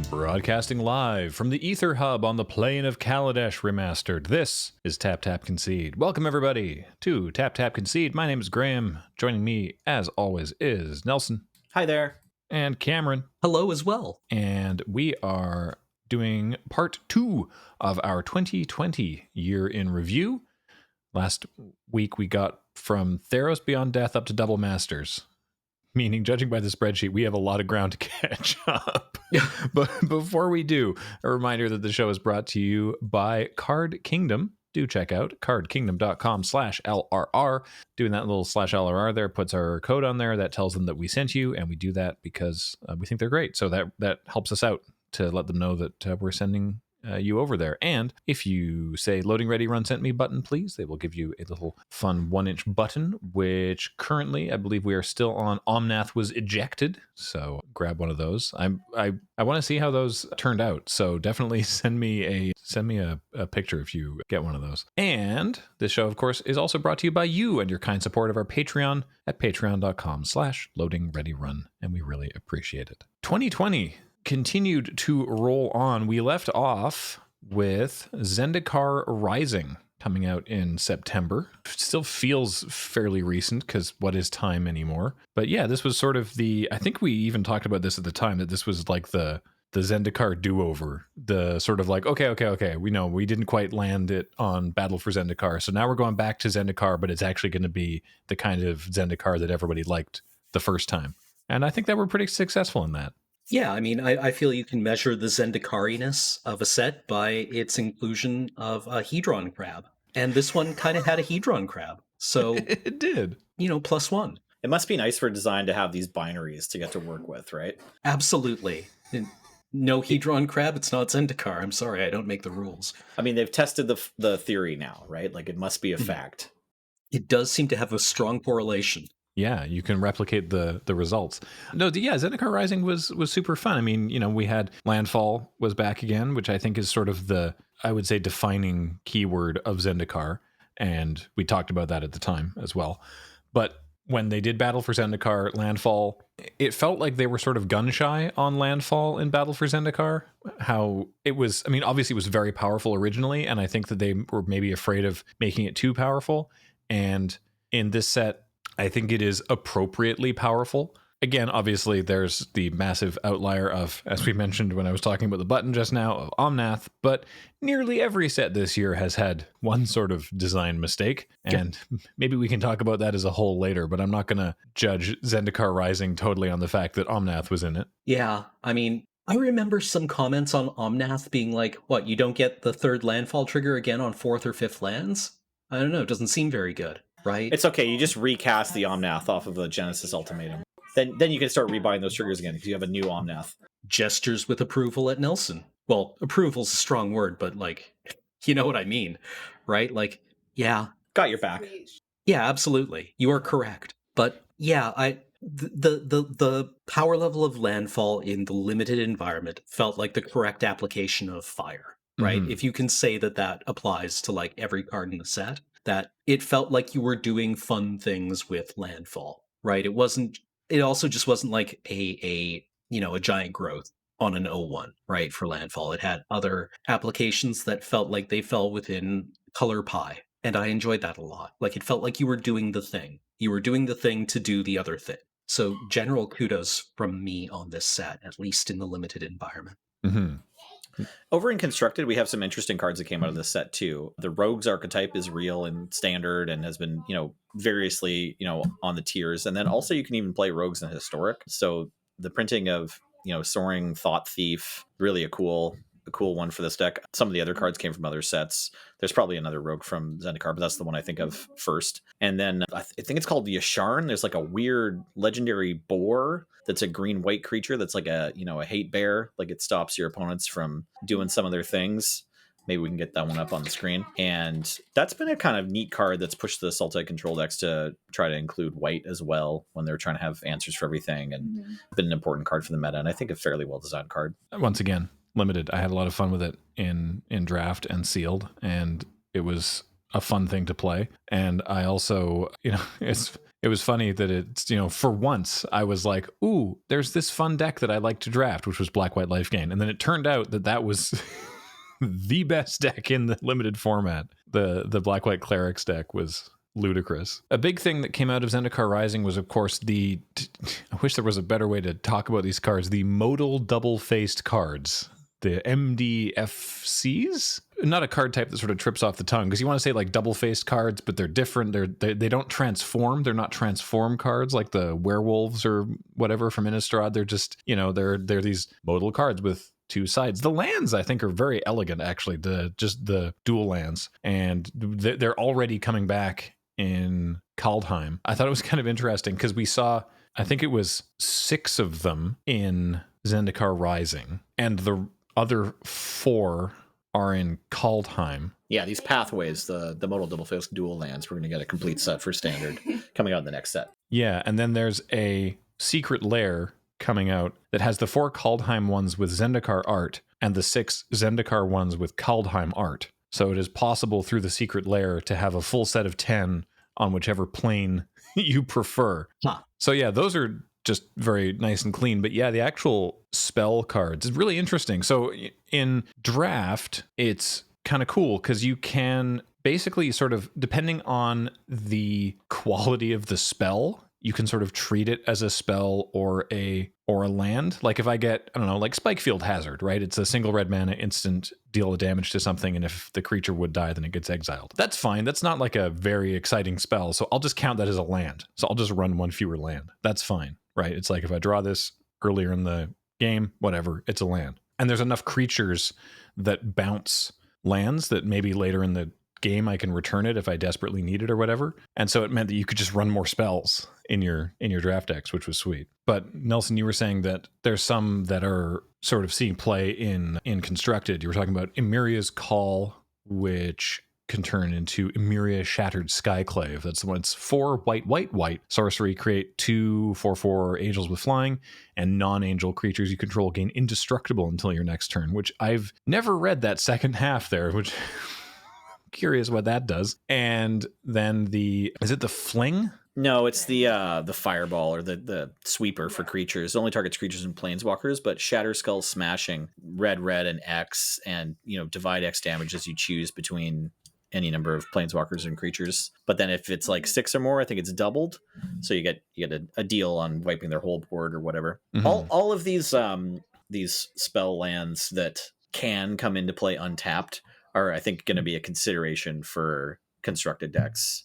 Broadcasting live from the Ether Hub on the Plain of Kaladesh Remastered, this is Tap Tap Concede. Welcome everybody to Tap Tap Concede. My name is Graham. Joining me, as always, is Nelson. Hi there. And Cameron. Hello as well. And we are doing part 2 of our 2020 year in review. Last week we got from Theros Beyond Death up to Double Masters. Meaning, judging by the spreadsheet, we have a lot of ground to catch up. But before we do, a reminder that the show is brought to you by Card Kingdom. Do check out cardkingdom.com/LRR. Doing that little /LRR there puts our code on there that tells them that we sent you, and we do that because we think they're great. So that helps us out to let them know that we're sending you over there. And if you say loading ready run sent me button, please, they will give you a little fun 1-inch button, which currently I believe we are still on. Omnath was ejected, so grab one of those. I want to see how those turned out, so definitely send me a picture if you get one of those. And this show, of course, is also brought to you by you and your kind support of our Patreon at patreon.com/loadingreadyrun, and we really appreciate it. 2020 continued to roll on. We left off with Zendikar Rising coming out in September. Still feels fairly recent because what is time anymore? But yeah, this was sort of I think we even talked about this at the time, that this was like the Zendikar do-over. The sort of like, okay, we know we didn't quite land it on Battle for Zendikar, so now we're going back to Zendikar, but it's actually going to be the kind of Zendikar that everybody liked the first time. And I think that we're pretty successful in that. Yeah, I mean, I feel you can measure the Zendikariness of a set by its inclusion of a Hedron crab. And this one kind of had a Hedron crab. So it did. +1. It must be nice for design to have these binaries to get to work with, right? Absolutely. No Hedron crab, it's not Zendikar. I'm sorry, I don't make the rules. I mean, they've tested the theory now, right? Like, it must be a fact. It does seem to have a strong correlation. Yeah, you can replicate the results. No, Zendikar Rising was super fun. I mean, we had Landfall was back again, which I think is sort of I would say, defining keyword of Zendikar. And we talked about that at the time as well. But when they did Battle for Zendikar, Landfall, it felt like they were sort of gun shy on Landfall in Battle for Zendikar. How it was, I mean, obviously it was very powerful originally, and I think that they were maybe afraid of making it too powerful. And in this set, I think it is appropriately powerful. Again, obviously, there's the massive outlier of, as we mentioned when I was talking about the button just now, of Omnath, but nearly every set this year has had one sort of design mistake, and maybe we can talk about that as a whole later, but I'm not going to judge Zendikar Rising totally on the fact that Omnath was in it. Yeah, I mean, I remember some comments on Omnath being like, what, you don't get the third landfall trigger again on 4th or 5th lands? I don't know, it doesn't seem very good. Right? It's okay. You just recast the Omnath off of the Genesis Ultimatum. Then you can start rebuying those triggers again because you have a new Omnath. Gestures with approval at Nelson. Well, approval's a strong word, but you know what I mean, right? Yeah. Got your back. Yeah, absolutely. You are correct. But yeah, the power level of Landfall in the limited environment felt like the correct application of fire, right? Mm-hmm. If you can say that applies to every card in the set, that it felt like you were doing fun things with Landfall, right? It also just wasn't like a giant growth on an 0-1, right, for Landfall. It had other applications that felt like they fell within color pie, and I enjoyed that a lot. It felt like you were doing the thing. You were doing the thing to do the other thing. So general kudos from me on this set, at least in the limited environment. Mm-hmm. Over in Constructed, we have some interesting cards that came out of this set too. The Rogues archetype is real and standard and has been, variously, on the tiers. And then also you can even play Rogues in Historic. So the printing of, Soaring Thought Thief, really a cool one for this deck. Some of the other cards came from other sets. There's probably another Rogue from Zendikar, but that's the one I think of first. And then I think it's called Yasharn. There's a weird legendary boar that's a green-white creature that's like a hate bear. It stops your opponents from doing some of their things. Maybe we can get that one up on the screen. And that's been a kind of neat card that's pushed the Sultai control decks to try to include white as well when they're trying to have answers for everything, and been an important card for the meta, and I think a fairly well-designed card. Once again, limited. I had a lot of fun with it in draft and sealed, and it was a fun thing to play. And I also, it's It was funny that it's, for once I was like, ooh, there's this fun deck that I like to draft, which was Black White Life Gain. And then it turned out that was the best deck in the limited format. The Black White Clerics deck was ludicrous. A big thing that came out of Zendikar Rising was, of course, I wish there was a better way to talk about these cards, the modal double-faced cards. The MDFCs? Not a card type that sort of trips off the tongue, because you want to say like double-faced cards, but they're different. They don't transform. They're not transform cards like the werewolves or whatever from Innistrad. They're just, they're these modal cards with two sides. The lands, I think, are very elegant, actually, just the dual lands. And they're already coming back in Kaldheim. I thought it was kind of interesting because we saw, I think it was 6 of them in Zendikar Rising, and the other 4 are in Kaldheim. Yeah, these pathways, the modal double-faced dual lands, we're going to get a complete set for standard coming out in the next set. Yeah, and then there's a secret lair coming out that has the 4 Kaldheim ones with Zendikar art and the 6 Zendikar ones with Kaldheim art. So it is possible through the secret lair to have a full set of 10 on whichever plane you prefer. Huh. So yeah, those are just very nice and clean. But yeah, the actual spell cards is really interesting. So in draft, it's kind of cool because you can basically sort of, depending on the quality of the spell, you can sort of treat it as a spell or a land. Like if I get, I don't know, like Spikefield Hazard, right? It's a single red mana instant, deal a damage to something, and if the creature would die, then it gets exiled. That's fine. That's not like a very exciting spell, so I'll just count that as a land. So I'll just run 1 fewer land. That's fine, right? It's like if I draw this earlier in the game, whatever, it's a land. And there's enough creatures that bounce lands that maybe later in the game I can return it if I desperately need it or whatever. And so it meant that you could just run more spells in your draft decks, which was sweet. But Nelson, you were saying that there's some that are sort of seeing play in Constructed. You were talking about Emiria's Call, which can turn into Emeria Shattered Skyclave. That's the one. It's 4 white sorcery. Create 2 4/4 angels with flying, and non-angel creatures you control gain indestructible until your next turn, which I've never read that second half there, which curious what that does. And then is it the fling? No, it's the fireball or the sweeper for creatures. It only targets creatures and planeswalkers, but Shatter Skull Smashing, red, and X, and divide X damage as you choose between any number of planeswalkers and creatures. But then if it's like 6 or more, I think it's doubled. So you get a deal on wiping their whole board or whatever. Mm-hmm. All of these spell lands that can come into play untapped are, I think, going to be a consideration for constructed decks,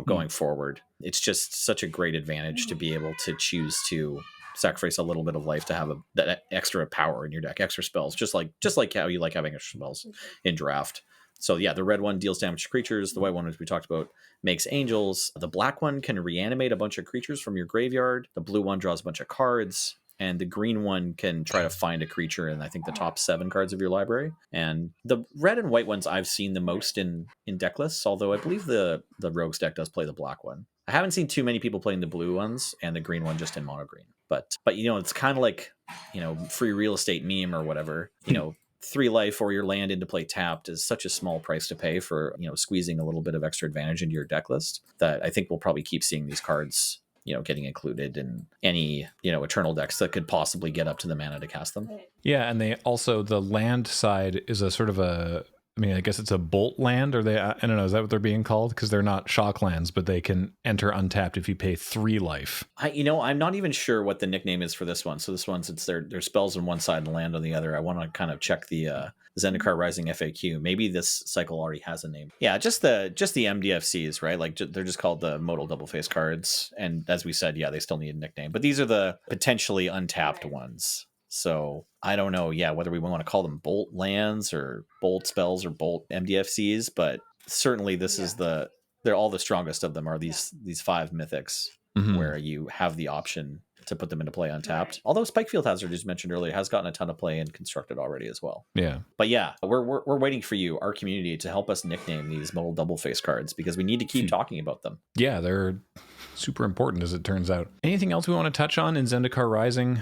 going forward. It's just such a great advantage to be able to choose to sacrifice a little bit of life to have that extra power in your deck, extra spells, just like how you like having extra spells in draft. So yeah, the red one deals damage to creatures. The white one, as we talked about, makes angels. The black one can reanimate a bunch of creatures from your graveyard. The blue one draws a bunch of cards. And the green one can try to find a creature in, I think, the top 7 cards of your library. And the red and white ones I've seen the most in deck lists, although I believe the Rogues deck does play the black one. I haven't seen too many people playing the blue ones and the green one just in mono green. But it's kind of like, free real estate meme or whatever. 3 life or your land into play tapped is such a small price to pay for, squeezing a little bit of extra advantage into your deck list that I think we'll probably keep seeing these cards getting included in any, eternal decks that could possibly get up to the mana to cast them. Yeah, and they also, the land side is a sort of I guess it's a bolt land, or I don't know, is that what they're being called? Because they're not shock lands, but they can enter untapped if you pay 3 life. I'm not even sure what the nickname is for this one. So this one's, it's their spells on one side and land on the other. I want to kind of check the Zendikar Rising FAQ. Maybe this cycle already has a name. Yeah, just the MDFCs, right? Like they're just called the modal double face cards. And as we said, yeah, they still need a nickname. But these are the potentially untapped ones. So I don't know, whether we want to call them bolt lands or bolt spells or bolt MDFCs, but certainly this is they're all the strongest of them are these 5 mythics, mm-hmm. where you have the option to put them into play untapped. Right. Although Spikefield Hazard, as mentioned earlier, has gotten a ton of play and constructed already as well. Yeah. But yeah, we're waiting for you, our community, to help us nickname these modal double face cards because we need to keep talking about them. Yeah, they're super important as it turns out. Anything else we want to touch on in Zendikar Rising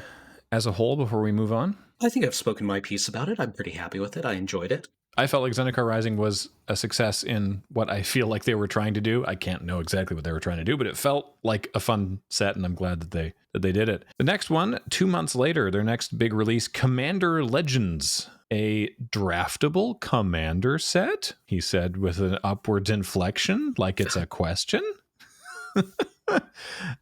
as a whole before we move on? I think I've spoken my piece about it. I'm pretty happy with it. I enjoyed it. I felt like Zendikar Rising was a success in what I feel like they were trying to do. I can't know exactly what they were trying to do, but it felt like a fun set, and I'm glad that they did it. The next one, 2 months later, their next big release, Commander Legends. A draftable commander set, he said with an upwards inflection, like it's a question.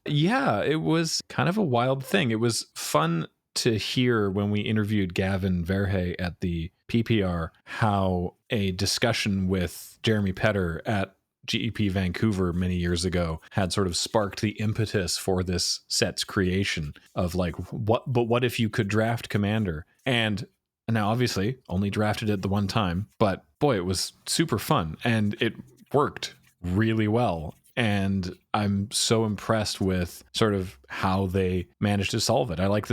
Yeah, it was kind of a wild thing. It was fun to hear when we interviewed Gavin Verhey at the PPR how a discussion with Jeremy Petter at GEP Vancouver many years ago had sort of sparked the impetus for this set's creation of like, what if you could draft commander? And now obviously only drafted it the one time, but boy, it was super fun and it worked really well. And I'm so impressed with sort of how they managed to solve it. I like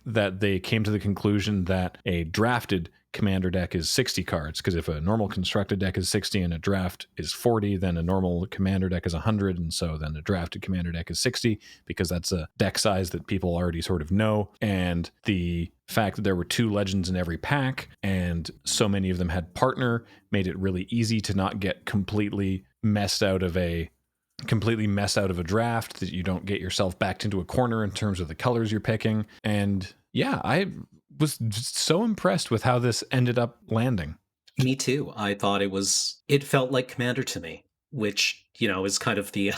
that they came to the conclusion that a drafted commander deck is 60 cards, because if a normal constructed deck is 60 and a draft is 40, then a normal commander deck is 100, and so then a drafted commander deck is 60, because that's a deck size that people already sort of know. And the fact that there were 2 legends in every pack and so many of them had partner made it really easy to not get completely messed out of a draft, that you don't get yourself backed into a corner in terms of the colors you're picking. And yeah, I was so impressed with how this ended up landing. Me too. I thought it felt like Commander to me, which, is kind of the,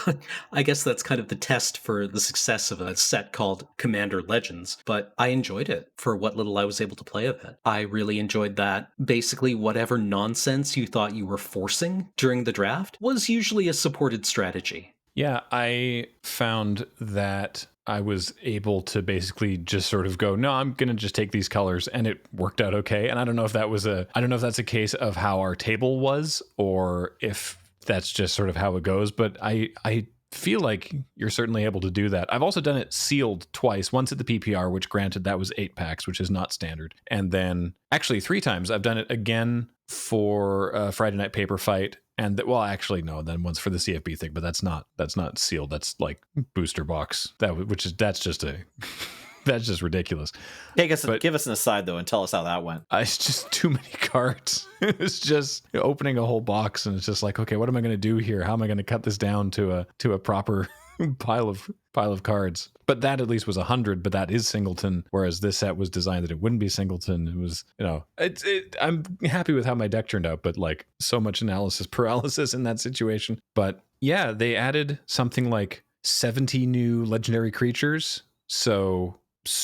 I guess that's kind of the test for the success of a set called Commander Legends, but I enjoyed it for what little I was able to play of it. I really enjoyed that basically whatever nonsense you thought you were forcing during the draft was usually a supported strategy. Yeah, I found that I was able to basically just sort of go, no, I'm going to just take these colors, and it worked out okay. And I don't know if that's a case of how our table was, or if that's just sort of how it goes, but I feel like you're certainly able to do that. I've also done it sealed twice, once at the PPR, which granted that was 8 packs, which is not standard. And then actually 3 times I've done it again for Friday Night Paper Fight. And then once for the CFB thing, but that's not sealed. That's like booster box. That's just ridiculous. Give us an aside though and tell us how that went. It's just too many cards. It's just opening a whole box, and it's just like, okay, what am I going to do here? How am I going to cut this down to a proper pile of cards? But that at least was 100, but that is singleton, whereas this set was designed that it wouldn't be singleton. It was, I'm happy with how my deck turned out, but like so much analysis paralysis in that situation. But yeah, they added something like 70 new legendary creatures. So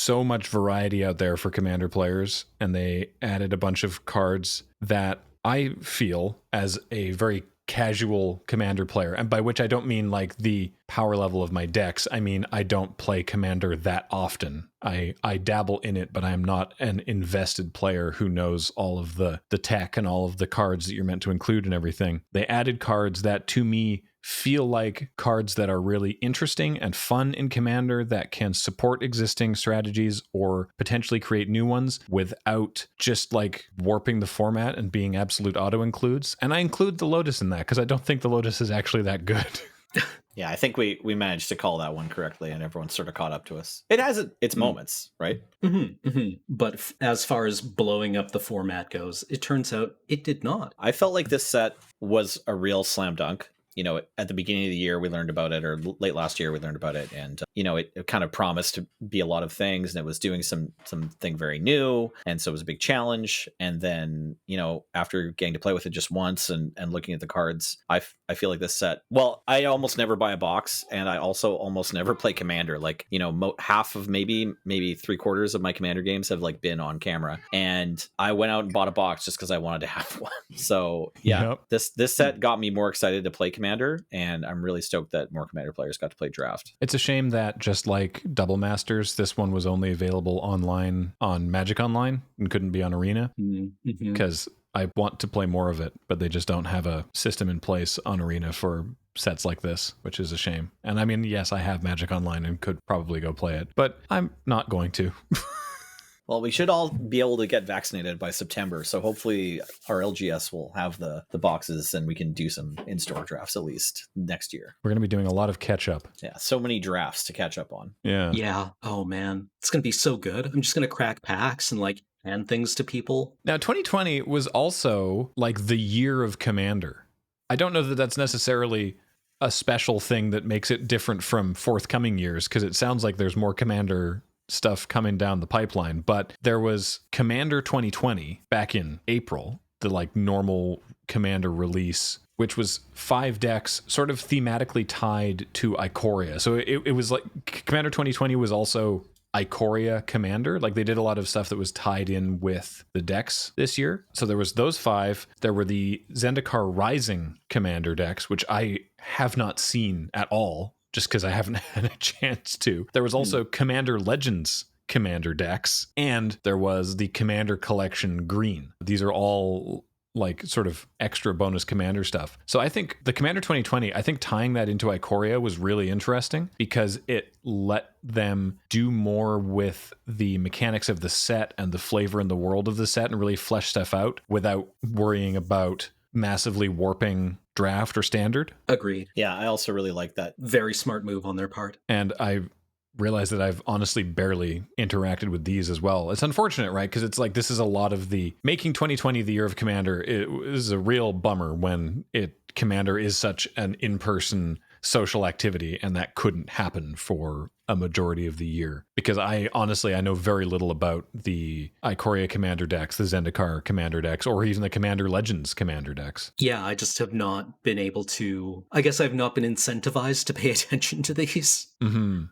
much variety out there for commander players, and they added a bunch of cards that I feel, as a very casual commander player, and by which I don't mean like the power level of my decks, I mean I don't play commander that often. I dabble in it, but I am not an invested player who knows all of the tech and all of the cards that you're meant to include and everything. They added cards that to me feel like cards that are really interesting and fun in Commander, that can support existing strategies or potentially create new ones without just like warping the format and being absolute auto includes. And I include the Lotus in that because I don't think the Lotus is actually that good. Yeah, I think we managed to call that one correctly, and everyone sort of caught up to us. It has its moments, right? Mm-hmm, mm-hmm. But as far as blowing up the format goes, it turns out it did not. I felt like this set was a real slam dunk. At the beginning of the year, we learned about it, or late last year, we learned about it. And, it kind of promised to be a lot of things, and it was doing something very new. And so it was a big challenge. And then, after getting to play with it just once and looking at the cards, I feel like this set, well, I almost never buy a box, and I also almost never play Commander. Like, half of maybe 3/4 of my Commander games have like been on camera. And I went out and bought a box just because I wanted to have one. So yeah, yep. This set got me more excited to play Commander, and I'm really stoked that more Commander players got to play Draft. It's a shame that just like Double Masters, this one was only available online on Magic Online and couldn't be on Arena, because I want to play more of it, but they just don't have a system in place on Arena for sets like this, which is a shame. And I mean, yes, I have Magic Online and could probably go play it, but I'm not going to. Well, we should all be able to get vaccinated by September, so hopefully our LGS will have the boxes and we can do some in-store drafts at least next year. We're going to be doing a lot of catch-up. Yeah, so many drafts to catch up on. Yeah. Oh, man. It's going to be so good. I'm just going to crack packs and like hand things to people. Now, 2020 was also like the year of Commander. I don't know that that's necessarily a special thing that makes it different from forthcoming years, because it sounds like there's more Commander stuff coming down the pipeline. But there was Commander 2020 back in April, the like normal Commander release, which was 5 decks sort of thematically tied to Ikoria. So it was like Commander 2020 was also Ikoria Commander. Like they did a lot of stuff that was tied in with the decks this year. So there was those 5. There were the Zendikar Rising Commander decks, which I have not seen at all, just because I haven't had a chance to. There was also Commander Legends Commander decks, and there was the Commander Collection Green. These are all like sort of extra bonus Commander stuff. So I think the Commander 2020, I think tying that into Ikoria was really interesting because it let them do more with the mechanics of the set and the flavor and the world of the set and really flesh stuff out without worrying about massively warping draft or standard. Agreed. Yeah, I also really like that. Very smart move on their part. And I realize that I've honestly barely interacted with these as well. It's unfortunate, right? Because it's like this is a lot of the making 2020 the year of Commander. It is a real bummer when Commander is such an in-person social activity, and that couldn't happen for a majority of the year. Because I know very little about the Ikoria Commander decks, the Zendikar Commander decks, or even the Commander Legends Commander decks. Yeah, I just have not been able to, I guess I've not been incentivized to pay attention to these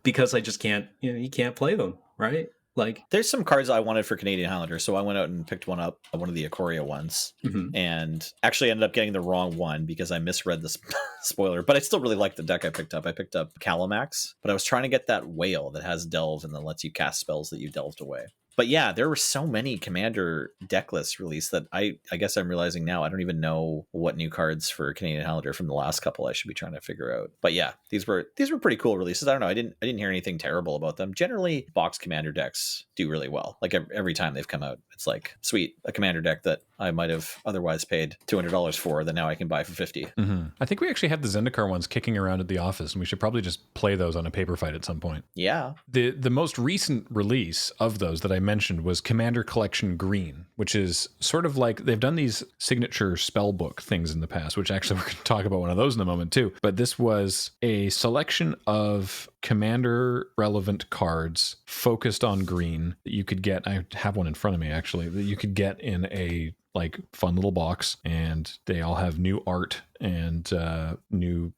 because I just can't, you can't play them, right? Like, there's some cards I wanted for Canadian Highlander, so I went out and picked one up, one of the Ikoria ones, and actually ended up getting the wrong one because I misread the spoiler. But I still really like the deck I picked up. I picked up Calamax, but I was trying to get that whale that has delve and then lets you cast spells that you delved away. But yeah, there were so many Commander deck lists released that I guess I'm realizing now I don't even know what new cards for Canadian Highlander from the last couple I should be trying to figure out. But yeah, these were pretty cool releases. I don't know, I didn't hear anything terrible about them. Generally, box Commander decks do really well. Like every time they've come out, it's like, sweet, a Commander deck that I might have otherwise paid $200 for that now I can buy for $50. I think we actually have the Zendikar ones kicking around at the office, and we should probably just play those on a paper fight at some point. Yeah. The most recent release of those that I mentioned was Commander Collection Green, which is sort of like they've done these signature spellbook things in the past, which actually we're going to talk about one of those in a moment too. But this was a selection of Commander relevant cards focused on green that you could get. I have one in front of me actually that you could get in a like fun little box, and they all have new art and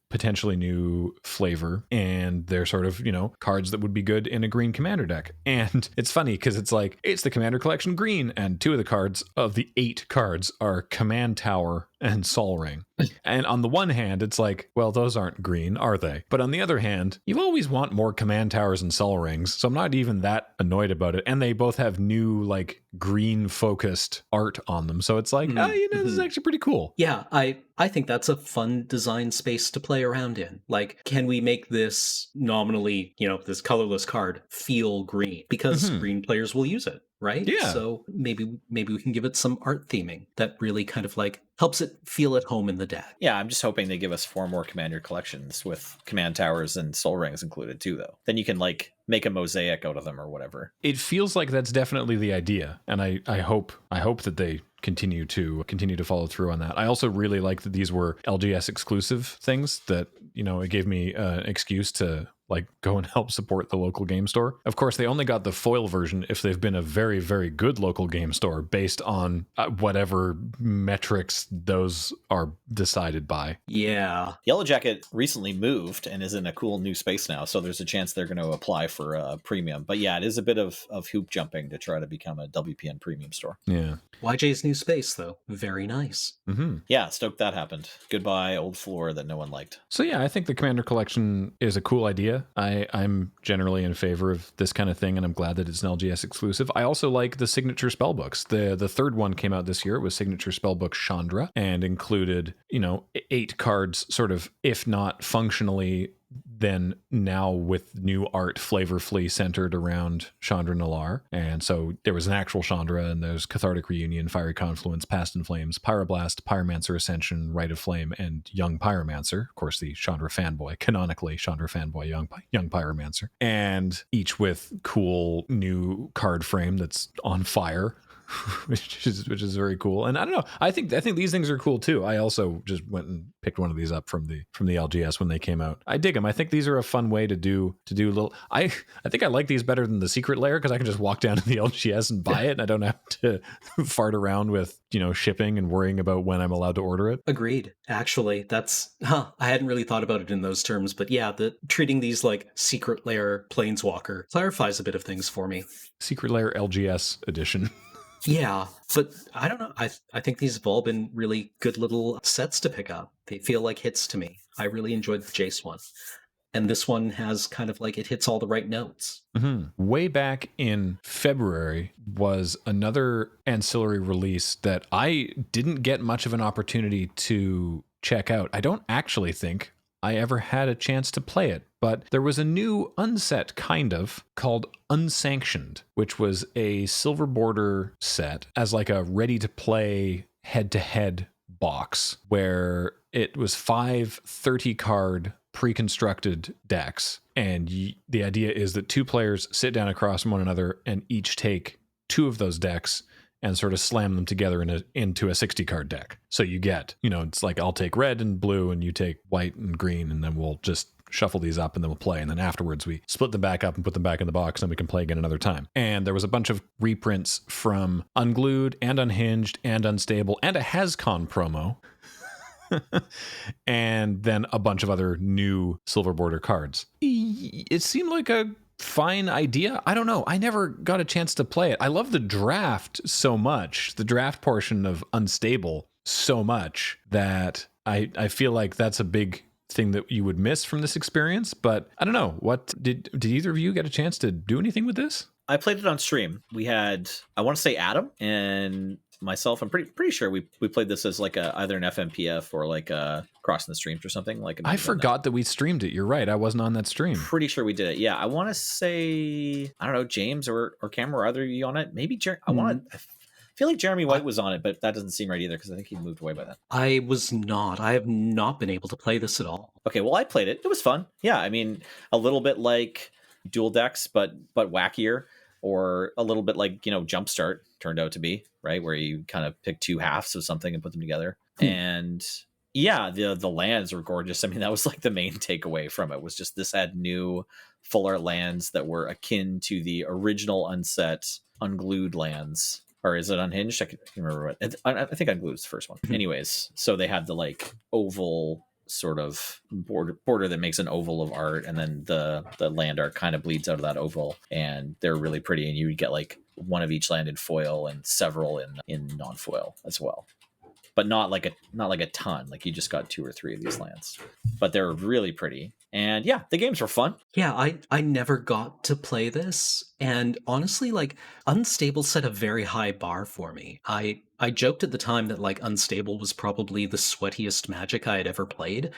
potentially new flavor, and they're sort of, cards that would be good in a green Commander deck. And it's funny because it's like, it's the Commander Collection Green, and 2 of the cards of the 8 cards are Command Tower and Sol Ring. And on the one hand, it's like, well, those aren't green, are they? But on the other hand, you always want more Command Towers and Sol Rings, so I'm not even that annoyed about it. And they both have new, like, green-focused art on them, so it's like, this is actually pretty cool. Yeah, I think that's a fun design space to play around in. Like, can we make this nominally, this colorless card feel green? Because green players will use it, right? Yeah. So maybe we can give it some art theming that really kind of like helps it feel at home in the deck. Yeah, I'm just hoping they give us 4 more Commander collections with Command Towers and Sol Rings included too, though. Then you can like make a mosaic out of them or whatever. It feels like that's definitely the idea, and I hope that they continue to follow through on that. I also really like that these were LGS exclusive things that, it gave me an excuse to like go and help support the local game store. Of course, they only got the foil version if they've been a very, very good local game store based on whatever metrics those are decided by. Yeah. Yellow Jacket recently moved and is in a cool new space now, so there's a chance they're going to apply for a premium. But yeah, it is a bit of hoop jumping to try to become a WPN premium store. Yeah. YJ's new space, though. Very nice. Yeah, stoked that happened. Goodbye, old floor that no one liked. So yeah, I think the Commander Collection is a cool idea. I'm generally in favor of this kind of thing, and I'm glad that it's an LGS exclusive. I also like the signature spellbooks. The third one came out this year. It was signature spellbook Chandra, and included 8 cards, sort of, if not functionally then now with new art flavorfully centered around Chandra Nalar. And so there was an actual Chandra, and there's Cathartic Reunion, Fiery Confluence, Past in Flames, Pyroblast, Pyromancer Ascension, Rite of Flame, and Young Pyromancer. Of course, the Chandra fanboy, canonically Chandra fanboy, Young Pyromancer. And each with cool new card frame that's on fire. which is very cool. And I don't know, I think these things are cool too. I also just went and picked one of these up from the LGS when they came out. I dig them. I think these are a fun way to do little. I think I like these better than the Secret Lair, because I can just walk down to the LGS and buy it, and I don't have to fart around with shipping and worrying about when I'm allowed to order it. Agreed. Actually, that's I hadn't really thought about it in those terms, but yeah, treating these like Secret Lair Planeswalker clarifies a bit of things for me. Secret Lair LGS edition. Yeah, but I don't know. I think these have all been really good little sets to pick up. They feel like hits to me. I really enjoyed the Jace one. And this one has kind of like, it hits all the right notes. Mm-hmm. Way back in February was another ancillary release that I didn't get much of an opportunity to check out. I don't actually think I ever had a chance to play it, but there was a new unset kind of called Unsanctioned, which was a silver border set as like a ready to play head-to-head box where it was 5 30-card pre-constructed decks. And the idea is that 2 players sit down across from one another and each take 2 of those decks and sort of slam them together into a 60-card deck. So you get, it's like I'll take red and blue and you take white and green, and then we'll just shuffle these up and then we'll play. And then afterwards we split them back up and put them back in the box, and we can play again another time. And there was a bunch of reprints from Unglued and Unhinged and Unstable and a HasCon promo. And then a bunch of other new silver border cards. It seemed like a fine idea. I don't know. I never got a chance to play it. I love the draft so much, the draft portion of Unstable so much, that I feel like that's a big thing that you would miss from this experience. But I don't know. What did either of you get a chance to do anything with this? I played it on stream. We had, I want to say Adam and myself. I'm pretty sure we played this as like either an FMPF or like crossing the streams or something. Like I forgot that we streamed it. You're right. I wasn't on that stream. Pretty sure we did it. Yeah, I want to say, I don't know, James or Cameron, or either you on it? Maybe I feel like Jeremy White was on it, but that doesn't seem right either because I think he moved away by then. I was not. I have not been able to play this at all. Okay, well, I played it. It was fun. Yeah, I mean, a little bit like Dual Decks, but wackier, or a little bit like, Jumpstart turned out to be, right? Where you kind of pick 2 halves of something and put them together. And yeah, the lands were gorgeous. I mean, that was like the main takeaway from it, was just this had new full art lands that were akin to the original unset Unglued lands. Or is it Unhinged? I can't remember what. I think Unglued is the first one. Anyways, so they had the like oval sort of border that makes an oval of art, and then the land art kind of bleeds out of that oval, and they're really pretty. And you would get like one of each land in foil and several in non-foil as well, but not like a ton. Like you just got 2 or 3 of these lands, but they're really pretty. And yeah, the games were fun. Yeah, I never got to play this. And honestly, like, Unstable set a very high bar for me. I joked at the time that like Unstable was probably the sweatiest Magic I had ever played.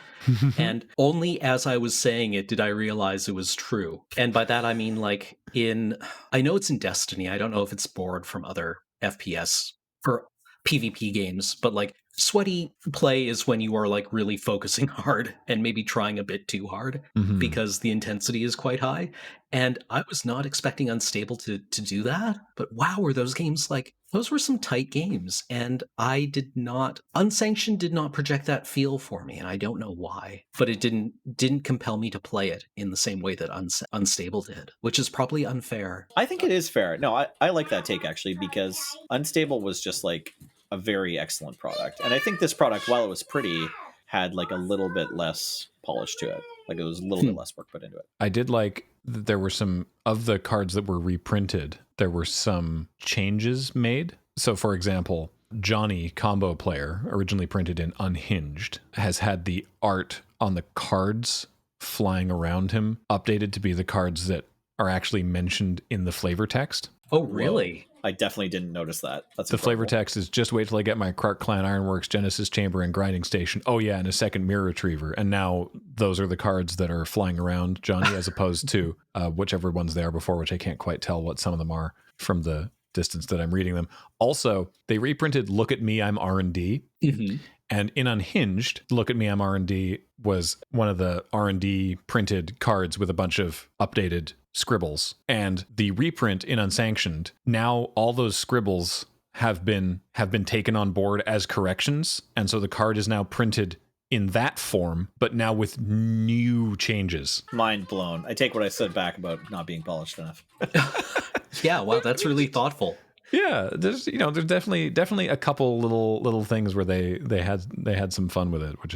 And only as I was saying it did I realize it was true. And by that I mean like I know it's in Destiny. I don't know if it's borrowed from other FPS or PvP games, but like sweaty play is when you are like really focusing hard and maybe trying a bit too hard because the intensity is quite high. And I was not expecting Unstable to do that, but wow, were those games like, those were some tight games. And Unsanctioned did not project that feel for me, and I don't know why, but it didn't compel me to play it in the same way that Unstable did, which is probably unfair. I think it is fair. No, I like that take actually, because Unstable was just like a very excellent product. And I think this product, while it was pretty, had like a little bit less polish to it. Like it was a little bit less work put into it. I did like that there were some of the cards that were reprinted. There were some changes made. So for example, Johnny, combo player, originally printed in Unhinged, has had the art on the cards flying around him updated to be the cards that are actually mentioned in the flavor text. Oh, really? I definitely didn't notice that. That's the flavor incredible. text is just wait till I get my Clark Clan Ironworks Genesis Chamber and Grinding Station. Oh yeah, and a second Mirror Retriever. And now those are the cards that are flying around, Johnny, as opposed to whichever ones they are before, which I can't quite tell what some of them are from the distance that I'm reading them. Also, they reprinted Look at Me, I'm R&D. Mm-hmm. And in Unhinged, Look at Me, I'm R&D was one of the R&D printed cards with a bunch of updated scribbles. And the reprint in Unsanctioned, now all those scribbles have been taken on board as corrections. And so the card is now printed in that form, but now with new changes. Mind blown. I take what I said back about not being polished enough. Yeah, wow, that's really thoughtful. Yeah, there's definitely a couple little things where they had some fun with it, which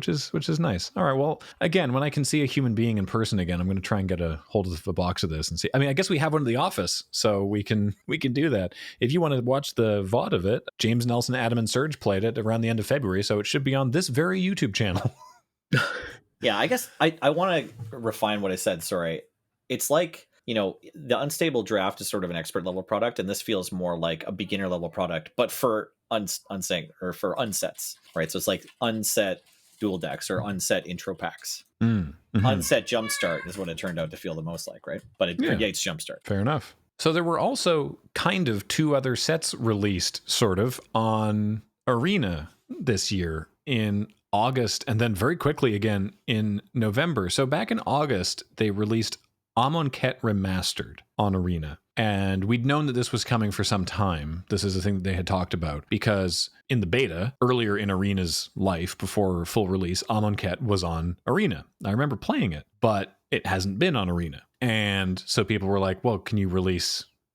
is nice. All right, well, again, when I can see a human being in person again, I'm going to try and get a hold of a box of this and see. I mean, I guess we have one in the office, so we can do that. If you want to watch the VOD of it, James Nelson, Adam, and Serge played it around the end of February, so it should be on this very YouTube channel. Yeah, I guess I want to refine what I said. Sorry, it's like, the Unstable Draft is sort of an expert level product, and this feels more like a beginner level product, but for for unsets, right? So it's like unset dual decks or unset intro packs. Mm-hmm. Unset Jumpstart is what it turned out to feel the most like, right? But it predates Jumpstart. Fair enough. So there were also kind of two other sets released sort of on Arena this year in August, and then very quickly again in November. So back in August, they released Amonkhet Remastered on Arena. And we'd known that this was coming for some time. This is a thing that they had talked about because in the beta, earlier in Arena's life, before full release, Amonkhet was on Arena. I remember playing it, but it hasn't been on Arena. And so people were like, well,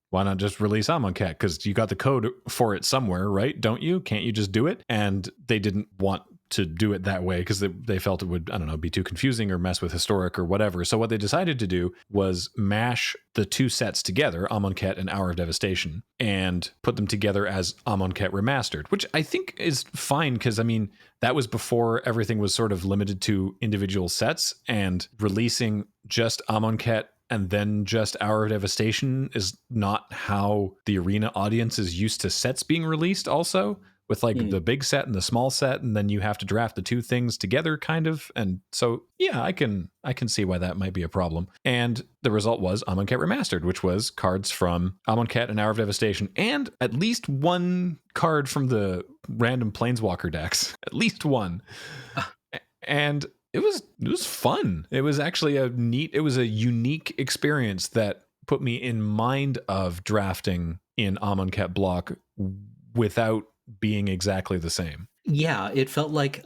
why not just release Amonkhet? Because you got the code for it somewhere, right? Don't you? Can't you just do it? And they didn't want to do it that way because they felt it would, I don't know, be too confusing or mess with historic or whatever. So what they decided to do was mash the two sets together, Amonkhet and Hour of Devastation, and put them together as Amonkhet Remastered, which I think is fine because, I mean, that was before everything was sort of limited to individual sets, and releasing just Amonkhet and then just Hour of Devastation is not how the Arena audience is used to sets being released also. With like the big set and the small set, and then you have to draft the two things together kind of. And so, yeah, I can see why that might be a problem. And the result was Amonkhet Remastered, which was cards from Amonkhet and Hour of Devastation, and at least one card from the random Planeswalker decks. At least one. And it was fun. It was actually a unique experience that put me in mind of drafting in Amonkhet block without being exactly the same. Yeah, it felt like,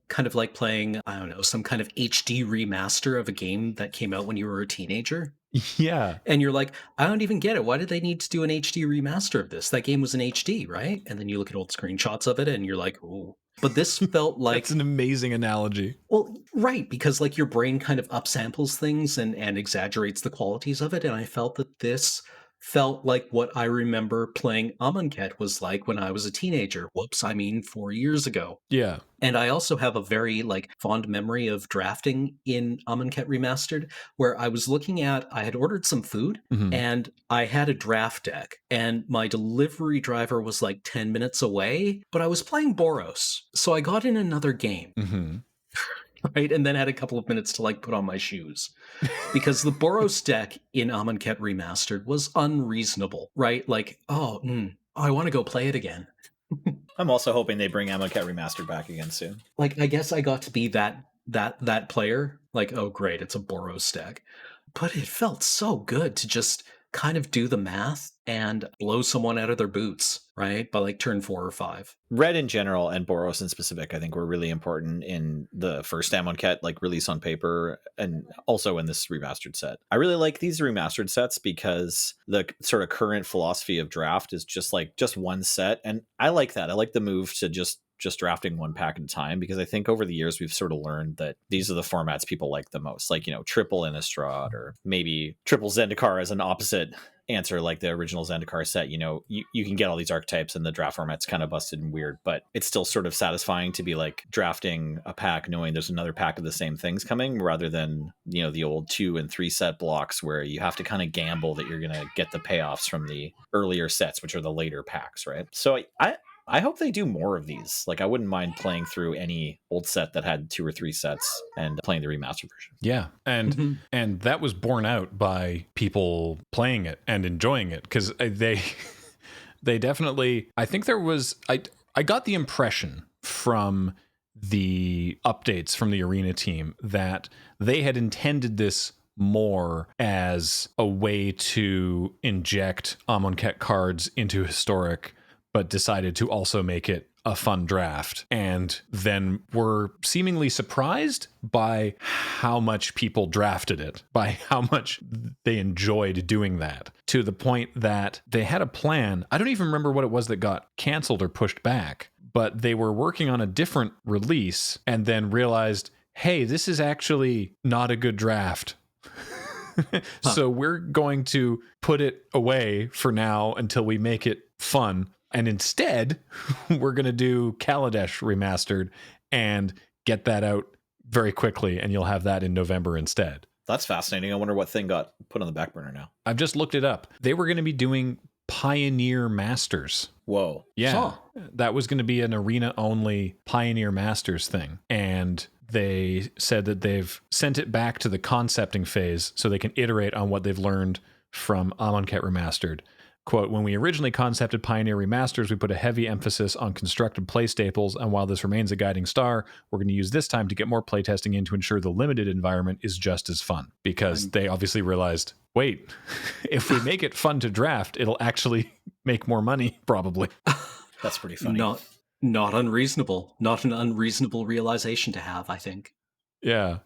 kind of like playing, I don't know, some kind of HD remaster of a game that came out when you were a teenager. Yeah. And you're like, I don't even get it. Why did they need to do an HD remaster of this? That game was in HD, right? And then you look at old screenshots of it and you're like, oh. But this felt like... That's an amazing analogy. Well, right, because like your brain kind of upsamples things and exaggerates the qualities of it. And I felt that this felt like what I remember playing Amonkhet was like when I was a teenager. 4 years ago. Yeah. And I also have a very fond memory of drafting in Amonkhet Remastered, where I had ordered some food and I had a draft deck, and my delivery driver was 10 minutes away, but I was playing Boros. So I got in another game. Right, and then had a couple of minutes to put on my shoes, because the Boros deck in Amonkhet Remastered was unreasonable, right? I want to go play it again. I'm also hoping they bring Amonkhet Remastered back again soon. I guess I got to be that player. Oh great, it's a Boros deck. But it felt so good to just kind of do the math and blow someone out of their boots, right? By turn 4 or 5. Red in general and Boros in specific, I think, were really important in the first Amonkhet release on paper, and also in this remastered set. I really like these remastered sets because the sort of current philosophy of draft is just one set, and I like that. I like the move to just drafting one pack at a time, because I think over the years we've sort of learned that these are the formats people like the most, triple Innistrad, or maybe triple Zendikar as an opposite answer like the original Zendikar set, you can get all these archetypes and the draft format's kind of busted and weird, but it's still sort of satisfying to be like drafting a pack knowing there's another pack of the same things coming, rather than the old 2 and 3 set blocks where you have to kind of gamble that you're gonna get the payoffs from the earlier sets, which are the later packs, right? So I hope they do more of these. Like, I wouldn't mind playing through any old set that had 2 or 3 sets and playing the remastered version. Yeah, and that was borne out by people playing it and enjoying it, because they definitely, I think there was, I got the impression from the updates from the Arena team that they had intended this more as a way to inject Amonkhet cards into Historic, but decided to also make it a fun draft, and then were seemingly surprised by how much people drafted it, by how much they enjoyed doing that, to the point that they had a plan. I don't even remember what it was that got canceled or pushed back, but they were working on a different release and then realized, hey, this is actually not a good draft. So we're going to put it away for now until we make it fun. And instead, we're going to do Kaladesh Remastered and get that out very quickly, and you'll have that in November instead. That's fascinating. I wonder what thing got put on the back burner now. I've just looked it up. They were going to be doing Pioneer Masters. Whoa. Yeah. That was going to be an arena-only Pioneer Masters thing. And they said that they've sent it back to the concepting phase so they can iterate on what they've learned from Amonkhet Remastered. Quote, when we originally concepted Pioneer Remasters, we put a heavy emphasis on constructed play staples, and while this remains a guiding star, we're going to use this time to get more playtesting in to ensure the limited environment is just as fun. Because they obviously realized, wait, if we make it fun to draft, it'll actually make more money, probably. That's pretty funny. Not unreasonable. Not an unreasonable realization to have, I think. Yeah.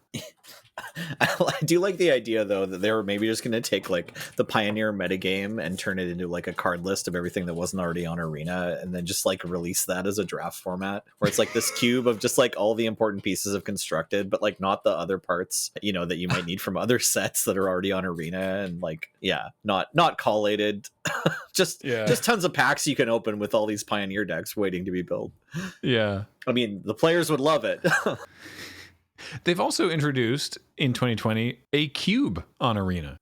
I do like the idea, though, that they were maybe just going to take like the Pioneer metagame and turn it into like a card list of everything that wasn't already on Arena, and then just like release that as a draft format where it's like this cube of just like all the important pieces of constructed, but like not the other parts, that you might need from other sets that are already on Arena, and like, not collated, just tons of packs you can open with all these Pioneer decks waiting to be built. Yeah. I mean, the players would love it. They've also introduced in 2020 a cube on Arena,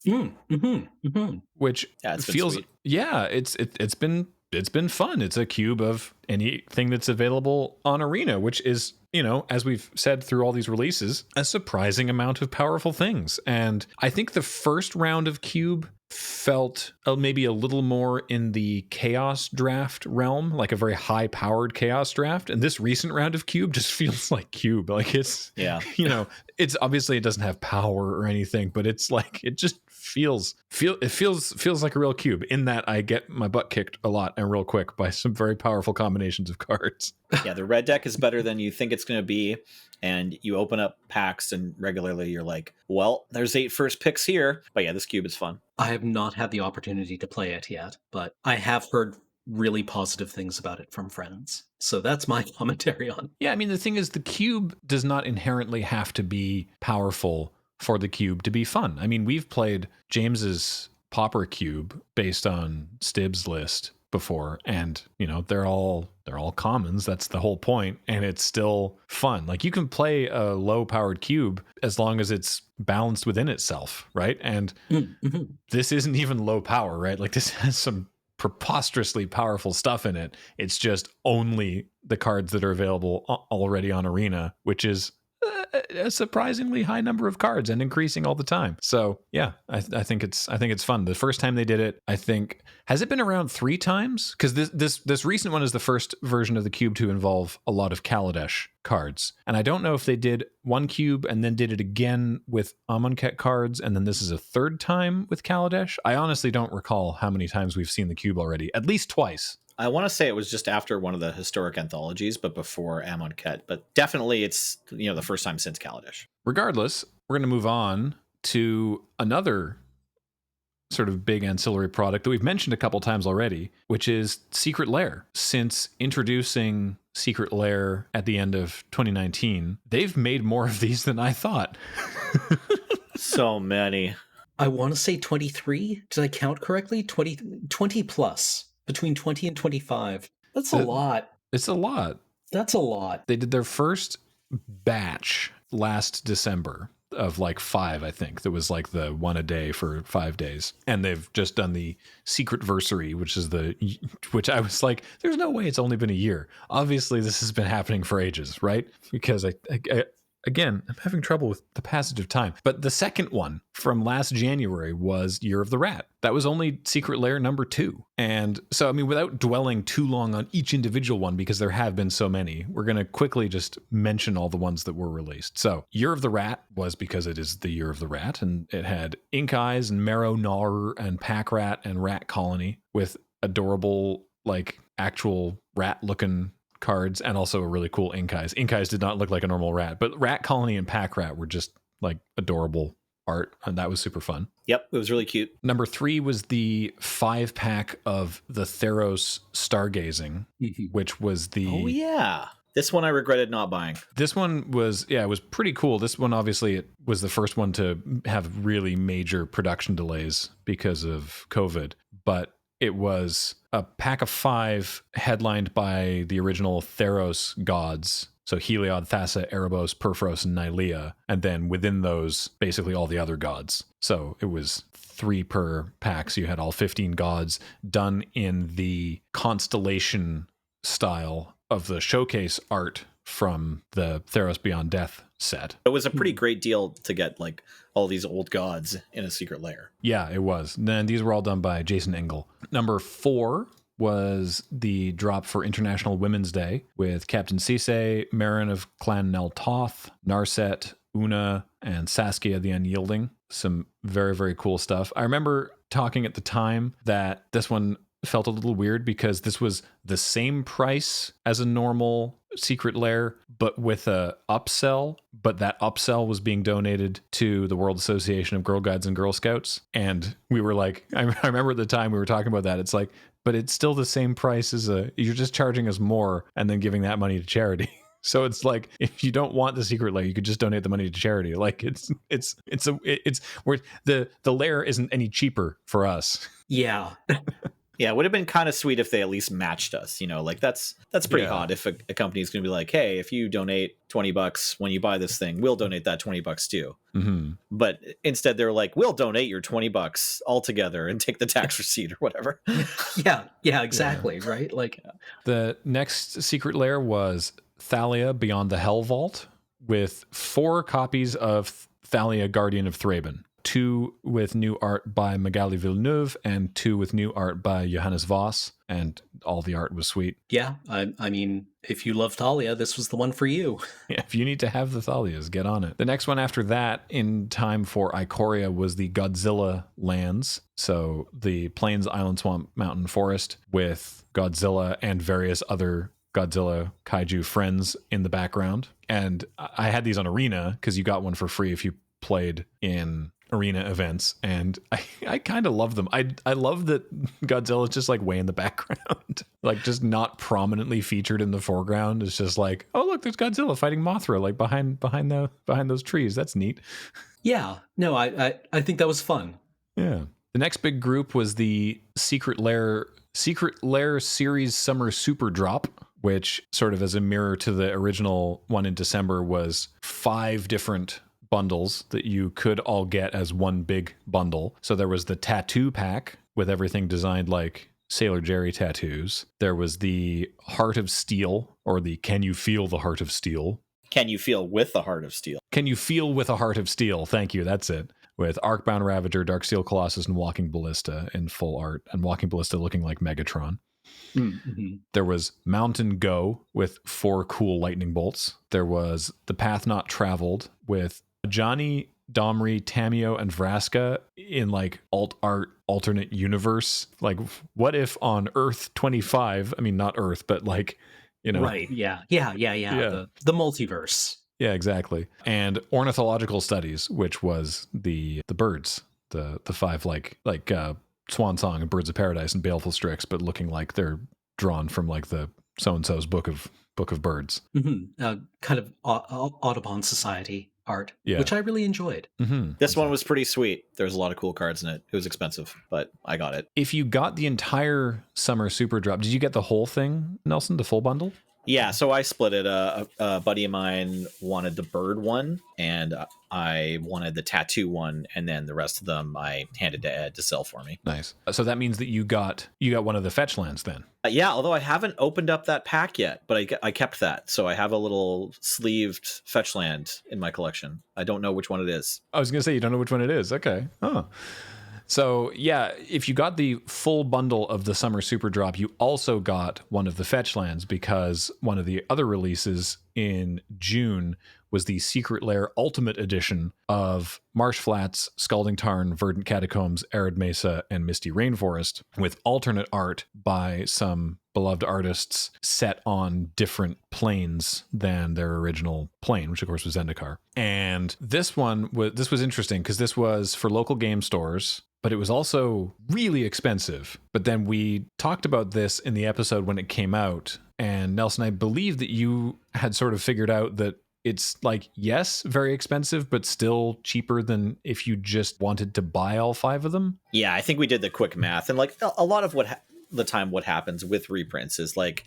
which feels sweet. It's been fun. It's a cube of anything that's available on Arena, which is, as we've said through all these releases, a surprising amount of powerful things. And I think the first round of cube felt maybe a little more in the chaos draft realm, like a very high powered chaos draft. And this recent round of cube just feels like cube. Like it's, it's obviously it doesn't have power or anything, but it's like, it just feels like a real cube, in that I get my butt kicked a lot and real quick by some very powerful combinations of cards. Yeah, the red deck is better than you think it's going to be, and you open up packs and regularly you're like, well, there's 8 first picks here. But yeah, this cube is fun. I have not had the opportunity to play it yet, but I have heard really positive things about it from friends. So that's my commentary on it. Yeah, I mean, the thing is, the cube does not inherently have to be powerful for the cube to be fun. I mean, we've played James's Pauper Cube based on Stibb's list before, and they're all commons. That's the whole point, and it's still fun. Like, you can play a low powered cube as long as it's balanced within itself, right? And this isn't even low power, right? Like, this has some preposterously powerful stuff in it. It's just only the cards that are available already on Arena, which is a surprisingly high number of cards and increasing all the time. So yeah, I think it's fun. The first time they did it, I think, has it been around 3 times? Because this recent one is the first version of the cube to involve a lot of Kaladesh cards, and I don't know if they did one cube and then did it again with Amonkhet cards, and then this is a third time with Kaladesh. I honestly don't recall how many times we've seen the cube already. At least twice. I want to say it was just after one of the historic anthologies, but before Amonkhet. But definitely it's, the first time since Kaladesh. Regardless, we're going to move on to another sort of big ancillary product that we've mentioned a couple times already, which is Secret Lair. Since introducing Secret Lair at the end of 2019, they've made more of these than I thought. So many. I want to say 23. Did I count correctly? 20 plus. Between 20 and 25. That's a lot. It's a lot. That's a lot. They did their first batch last December of like 5, I think. That was like the one a day for 5 days. And they've just done the secret versary, which I was like, there's no way it's only been a year. Obviously, this has been happening for ages, right? Because again, I'm having trouble with the passage of time. But the second one from last January was Year of the Rat. That was only Secret Lair number 2. And so, I mean, without dwelling too long on each individual one, because there have been so many, we're going to quickly just mention all the ones that were released. So Year of the Rat was because it is the Year of the Rat, and it had Ink Eyes and Marrow Gnawer and Pack Rat and Rat Colony with adorable, like, actual rat-looking cards, and also a really cool Ink Eyes. Ink Eyes did not look like a normal rat, but Rat Colony and Pack Rat were just like adorable art, and that was super fun. Yep, it was really cute. Number 3 was the 5-pack of the Theros Stargazing, which was the... Oh, yeah. This one I regretted not buying. This one was, it was pretty cool. This one, obviously, it was the first one to have really major production delays because of COVID, but it was a pack of 5 headlined by the original Theros gods. So Heliod, Thassa, Erebos, Perforos, and Nylea. And then within those, basically all the other gods. So it was 3 per pack. So you had all 15 gods done in the constellation style of the showcase art from the Theros Beyond Death set. It was a pretty great deal to get like all these old gods in a secret lair. Yeah, it was. And then these were all done by Jason Engel. Number 4 was the drop for International Women's Day with Captain Cisse, Marin of Clan Nel Toth, Narset, Una, and Saskia the Unyielding. Some very, very cool stuff. I remember talking at the time that this one felt a little weird because this was the same price as a normal secret lair, but with a upsell. But that upsell was being donated to the World Association of Girl Guides and Girl Scouts. And we were like, I remember at the time we were talking about that. It's like, but it's still the same price as you're just charging us more and then giving that money to charity. So it's like, if you don't want the secret lair, you could just donate the money to charity. Like it's where the lair isn't any cheaper for us. Yeah. Yeah, it would have been kind of sweet if they at least matched us, you know, like that's pretty hot if a company is going to be like, hey, if you donate $20 when you buy this thing, we'll donate that $20 too. Mm-hmm. But instead they're like, we'll donate your $20 altogether and take the tax receipt or whatever. Yeah, exactly. Yeah. Right. Like the next secret lair was Thalia Beyond the Hell Vault with 4 copies of Thalia Guardian of Thraben. 2 with new art by Magali Villeneuve and 2 with new art by Johannes Voss, and all the art was sweet. Yeah, I mean, if you love Thalia, this was the one for you. Yeah, if you need to have the Thalias, get on it. The next one after that, in time for Ikoria, was the Godzilla lands. So the Plains, Island, Swamp, Mountain, Forest with Godzilla and various other Godzilla kaiju friends in the background. And I had these on Arena because you got one for free if you played in arena events, and I kind of love them. I love that Godzilla's just like way in the background, like just not prominently featured in the foreground. It's just like, oh look, there's Godzilla fighting Mothra like behind those trees. That's neat. Yeah, no, I think that was fun. Yeah. The next big group was the Secret Lair series Summer Super Drop, which sort of as a mirror to the original one in December was 5 different bundles that you could all get as one big bundle. So there was the tattoo pack with everything designed like Sailor Jerry tattoos. There was the Heart of Steel, or the Can You Feel the Heart of Steel? Can you feel with the Heart of Steel? Can you feel with a Heart of Steel? Thank you. That's it. With Arcbound Ravager, Darksteel Colossus, and Walking Ballista in full art, and Walking Ballista looking like Megatron. Mm-hmm. There was Mountain Go with 4 cool lightning bolts. There was The Path Not Traveled with Johnny, Domri, Tamio, and Vraska in like alt art alternate universe. Like, what if on Earth 25, I mean, not Earth, but like, you know. Right. Yeah. The multiverse. Yeah, exactly. And Ornithological Studies, which was the birds, the 5 like Swan Song and Birds of Paradise and Baleful Strix, but looking like they're drawn from like the so-and-so's book of birds. Mm-hmm. Kind of Audubon Society. art, Yeah. which I really enjoyed. This one was pretty sweet. There's a lot of cool cards in it. It was expensive, but I got it. If you got the entire summer super drop, did you get the whole thing, Nelson, the full bundle? Yeah, so I split it. A buddy of mine wanted the bird one, and I wanted the tattoo one, and then the rest of them I handed to Ed to sell for me. Nice. So that means that you got one of the fetch lands then. Yeah, although I haven't opened up that pack yet, but I kept that. So I have a little sleeved fetch land in my collection. I don't know which one it is. I was going to say, you don't know which one it is. Okay. Oh. So, yeah, if you got the full bundle of the Summer Super Drop, you also got one of the fetch lands, because one of the other releases in June was the Secret Lair Ultimate Edition of Marsh Flats, Scalding Tarn, Verdant Catacombs, Arid Mesa, and Misty Rainforest, with alternate art by some beloved artists set on different planes than their original plane, which of course was Zendikar. And this was interesting because this was for local game stores, but it was also really expensive. But then we talked about this in the episode when it came out, and Nelson, I believe that you had sort of figured out that it's like, yes, very expensive, but still cheaper than if you just wanted to buy all 5 of them. Yeah, I think we did the quick math, and like a lot of what happens with reprints is like,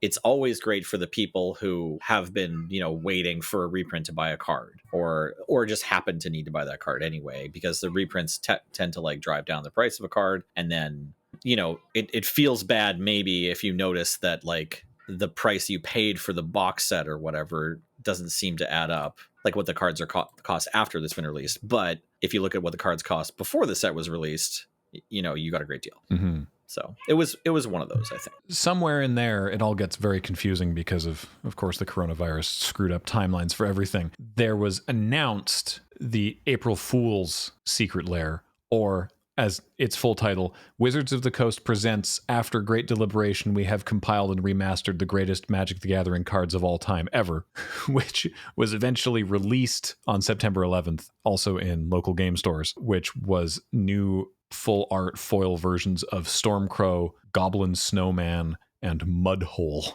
it's always great for the people who have been, waiting for a reprint to buy a card, or just happen to need to buy that card anyway, because the reprints tend to like drive down the price of a card, and then it feels bad maybe if you notice that like the price you paid for the box set or whatever doesn't seem to add up, like what the cards are cost after this been released. But if you look at what the cards cost before the set was released, you got a great deal. Mm-hmm. So it was one of those, I think. Somewhere in there, it all gets very confusing because of course, the coronavirus screwed up timelines for everything. There was announced the April Fool's Secret Lair, or as its full title, Wizards of the Coast presents After Great Deliberation, we have compiled and remastered the greatest Magic the Gathering cards of all time ever, which was eventually released on September 11th, also in local game stores, which was new full art foil versions of Stormcrow, Goblin Snowman, and Mudhole.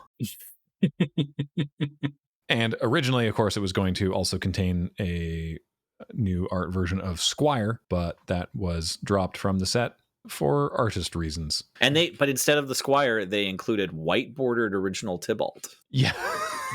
And originally, of course, it was going to also contain a new art version of Squire, but that was dropped from the set for artist reasons. But instead of the Squire, they included white bordered original Tybalt. Yeah.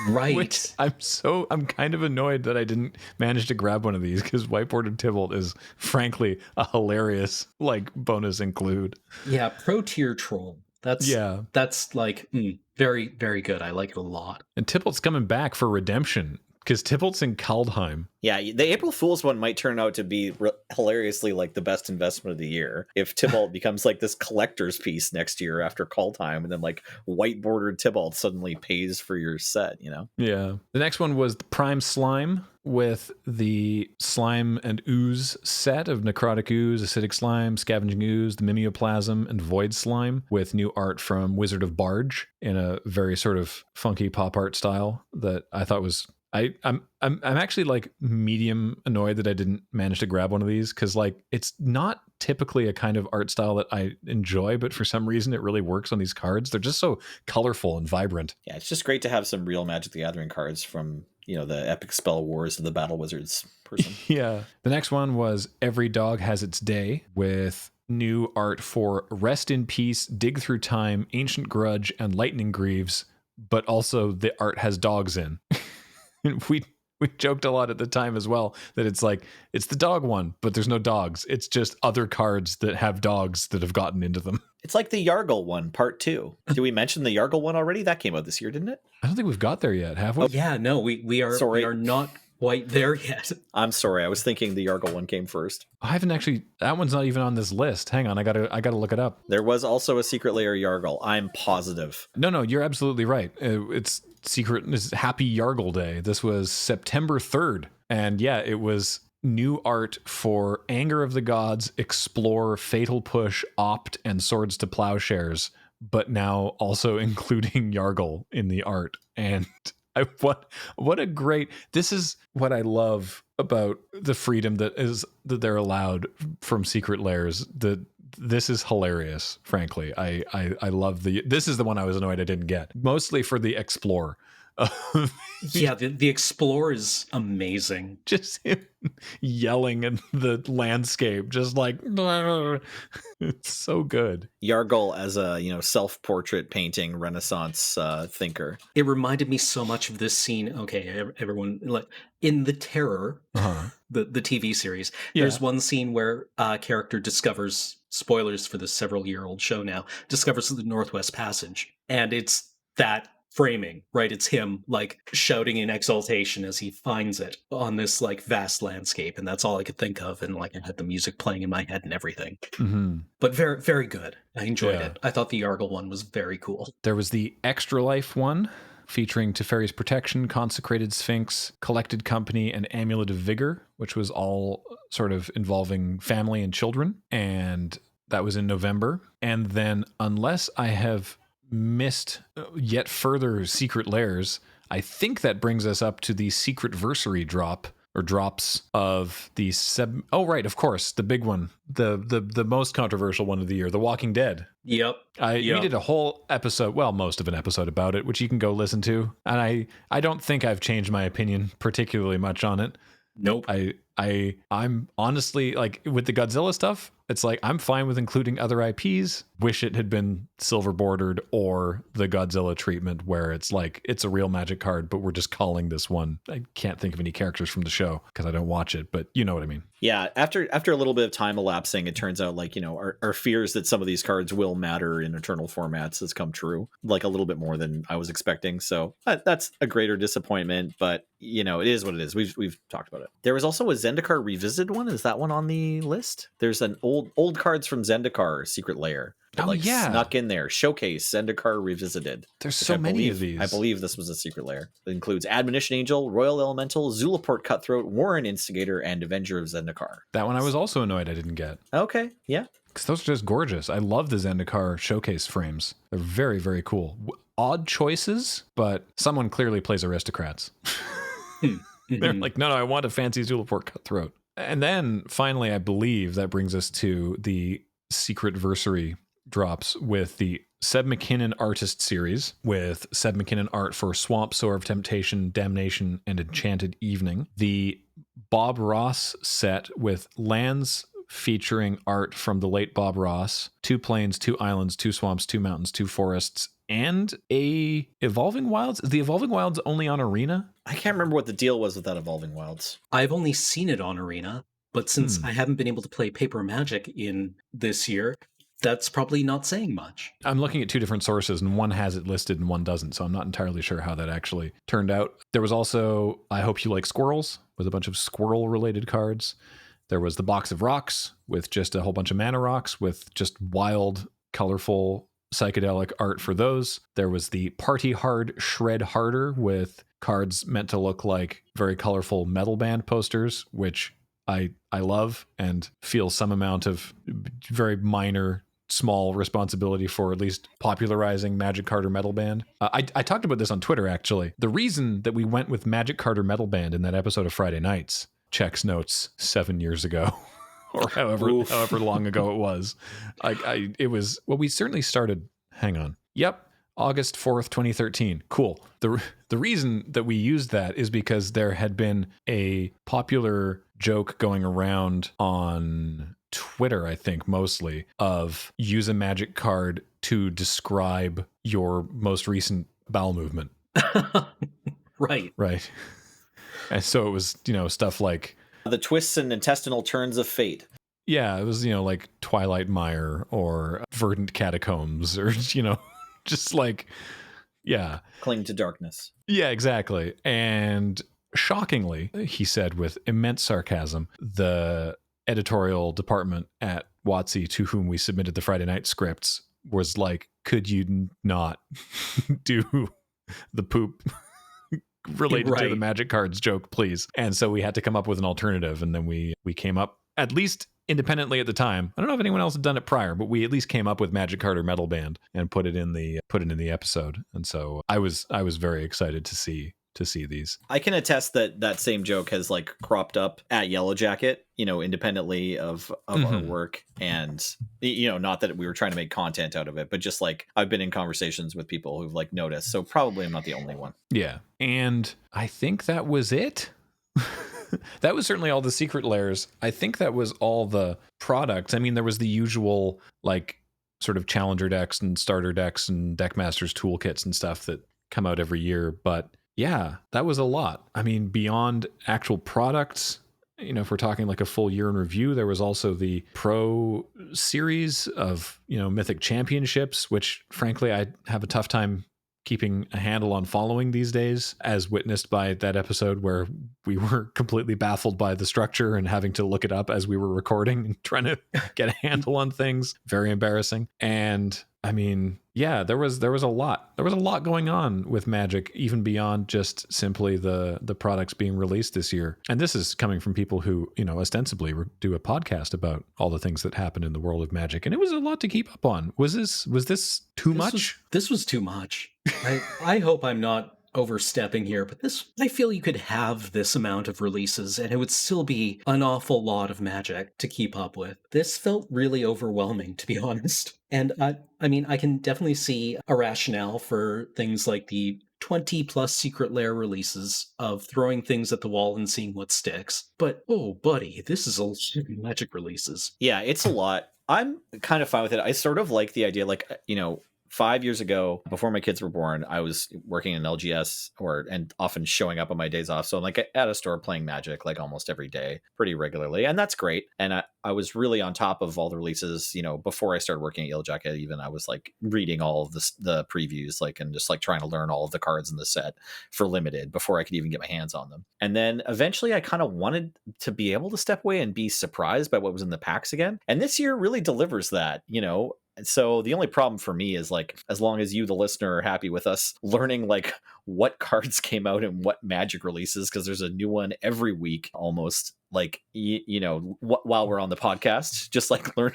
Right. Which I'm kind of annoyed that I didn't manage to grab one of these, because whiteboarded Tybalt is frankly a hilarious like bonus include. Yeah, pro tier troll. That's like very, very good. I like it a lot. And Tybalt's coming back for redemption, because Tybalt's in Kaldheim. Yeah, the April Fool's one might turn out to be hilariously like the best investment of the year if Tybalt becomes like this collector's piece next year after Kaldheim, and then like white bordered Tybalt suddenly pays for your set, Yeah. The next one was the Prime Slime, with the Slime and Ooze set of Necrotic Ooze, Acidic Slime, Scavenging Ooze, the Mimeoplasm, and Void Slime, with new art from Wizard of Barge in a very sort of funky pop art style that I thought was... I'm actually like medium annoyed that I didn't manage to grab one of these, because like it's not typically a kind of art style that I enjoy, but for some reason it really works on these cards. They're just so colorful and vibrant. Yeah, it's just great to have some real Magic the Gathering cards from the epic spell wars of the Battle Wizards person. Yeah. The next one was Every Dog Has Its Day, with new art for Rest in Peace, Dig Through Time, Ancient Grudge, and Lightning Greaves, but also the art has dogs in. We joked a lot at the time as well that it's like, it's the dog one, but there's no dogs. It's just other cards that have dogs that have gotten into them. It's like the Yargle one, part 2. Did we mention the Yargle one already? That came out this year, didn't it? I don't think we've got there yet, have we? Oh, yeah, no, we are not quite there yet. I'm sorry. I was thinking the Yargle one came first. I haven't actually... That one's not even on this list. Hang on, I gotta look it up. There was also a Secret Lair Yargle. I'm positive. No, you're absolutely right. It's Happy Yargle Day. This was September 3rd. And yeah, it was new art for Anger of the Gods, Explore, Fatal Push, Opt, and Swords to Plowshares, but now also including Yargle in the art. And what a great... This is what I love about the freedom that they're allowed from Secret Lairs. This is hilarious, frankly. I love this is the one I was annoyed I didn't get. Mostly for the Explore. Yeah, the Explorer is amazing. Just him yelling at the landscape, just like it's so good. Yargul as a self-portrait painting Renaissance thinker. It reminded me so much of this scene. Okay, everyone, like in The Terror, the TV series, there's one scene where a character discovers, spoilers for this several-year-old show now, discovers the Northwest Passage, and it's that framing, right? It's him like shouting in exultation as he finds it on this like vast landscape, and that's all I could think of, and like I had the music playing in my head and everything. But very, very good. I enjoyed it. I thought the Yargul one was very cool. There was the Extra Life one, featuring Teferi's Protection, Consecrated Sphinx, Collected Company, and Amulet of Vigor, which was all sort of involving family and children, and that was in November. And then, unless I have missed yet further secret lairs, I think that brings us up to the Secret Versary drop, or drops of the oh right, of course, the big one, the most controversial one of the year, The Walking Dead. Yep. We did a whole episode, well, most of an episode about it, which you can go listen to, and I don't think I've changed my opinion particularly much on it. Nope. I'm honestly, like, with the Godzilla stuff, it's like I'm fine with including other IPs. Wish it had been silver bordered, or the Godzilla treatment where it's like it's a real Magic card, but we're just calling this one. I can't think of any characters from the show because I don't watch it, but you know what I mean. Yeah, after a little bit of time elapsing, it turns out like, our fears that some of these cards will matter in eternal formats has come true, like a little bit more than I was expecting. So that's a greater disappointment, but it is what it is. We've talked about it. There was also a Zendikar Revisited one. Is that one on the list? There's an old cards from Zendikar Secret Lair. Snuck in there. Showcase Zendikar Revisited. There's so many of these. I believe this was a secret lair. It includes Admonition Angel, Royal Elemental, Zulaport Cutthroat, Warren Instigator, and Avenger of Zendikar. That one I was also annoyed I didn't get. Okay, yeah. Because those are just gorgeous. I love the Zendikar showcase frames. They're very, very cool. Odd choices, but someone clearly plays aristocrats. They're like, no, I want a fancy Zulaport Cutthroat. And then finally, I believe that brings us to the Secret Versary drops with the Seb McKinnon Artist Series, with Seb McKinnon art for Swamp, Soar of Temptation, Damnation, and Enchanted Evening. The Bob Ross set with lands featuring art from the late Bob Ross, 2 plains, 2 islands, 2 swamps, 2 mountains, 2 forests, and a Evolving Wilds. Is the Evolving Wilds only on Arena? I can't remember what the deal was with that Evolving Wilds. I've only seen it on Arena, but since I haven't been able to play Paper Magic in this year, that's probably not saying much. I'm looking at 2 different sources, and one has it listed and one doesn't, so I'm not entirely sure how that actually turned out. There was also I Hope You Like Squirrels, with a bunch of squirrel-related cards. There was the Box of Rocks, with just a whole bunch of mana rocks, with just wild, colorful, psychedelic art for those. There was the Party Hard Shred Harder, with cards meant to look like very colorful metal band posters, which I love, and feel some amount of very minor, small responsibility for at least popularizing Magic Card or Metal Band. I talked about this on Twitter, actually. The reason that we went with Magic Card or Metal Band in that episode of Friday Nights, checks notes 7 years ago, or however long ago it was. It was, well, we certainly started, hang on. Yep. August 4th, 2013. Cool. The reason that we used that is because there had been a popular joke going around on Twitter, I think mostly, of use a Magic card to describe your most recent bowel movement. Right. And so it was, stuff like the twists and intestinal turns of fate. Yeah, it was, like Twilight Mire or Verdant Catacombs, or, just like, yeah. Cling to darkness. Yeah, exactly. And shockingly, he said with immense sarcasm, the editorial department at WotC, to whom we submitted the Friday night scripts, was like, could you not do the poop related to the Magic cards joke, please? And so we had to come up with an alternative, and then we came up, at least independently at the time. I don't know if anyone else had done it prior, but we at least came up with Magic Card or Metal Band and put it in the episode. And so I was very excited to see to see these. I can attest that that same joke has like cropped up at Yellow Jacket, independently of our work. And, not that we were trying to make content out of it, but just like I've been in conversations with people who've like noticed. So probably I'm not the only one. Yeah. And I think that was it. That was certainly all the secret lairs. I think that was all the products. I mean, there was the usual like sort of challenger decks and starter decks and deckmasters toolkits and stuff that come out every year. But yeah, that was a lot. I mean, beyond actual products, if we're talking like a full year in review, there was also the pro series of, Mythic Championships, which frankly, I have a tough time keeping a handle on following these days, as witnessed by that episode where we were completely baffled by the structure and having to look it up as we were recording and trying to get a handle on things. Very embarrassing. And I mean, yeah, there was a lot. There was a lot going on with Magic, even beyond just simply the products being released this year. And this is coming from people who, ostensibly do a podcast about all the things that happen in the world of Magic. And it was a lot to keep up on. Was this too much? This was too much. I hope I'm not overstepping here, but I feel you could have this amount of releases and it would still be an awful lot of Magic to keep up with. This felt really overwhelming, to be honest. And I mean, I can definitely see a rationale for things like the 20 plus secret lair releases of throwing things at the wall and seeing what sticks. But, oh, buddy, this is a lot of Magic releases. Yeah, it's a lot. I'm kind of fine with it. I sort of like the idea, 5 years ago, before my kids were born, I was working in LGS and often showing up on my days off. So I'm like at a store playing Magic like almost every day, pretty regularly. And that's great. And I was really on top of all the releases, before I started working at Yellow Jacket. Even I was like reading all of the previews, and just like trying to learn all of the cards in the set for limited before I could even get my hands on them. And then eventually I kind of wanted to be able to step away and be surprised by what was in the packs again. And this year really delivers that, So the only problem for me is as long as you, the listener, are happy with us learning what cards came out and what Magic releases, because there's a new one every week almost, while we're on the podcast, just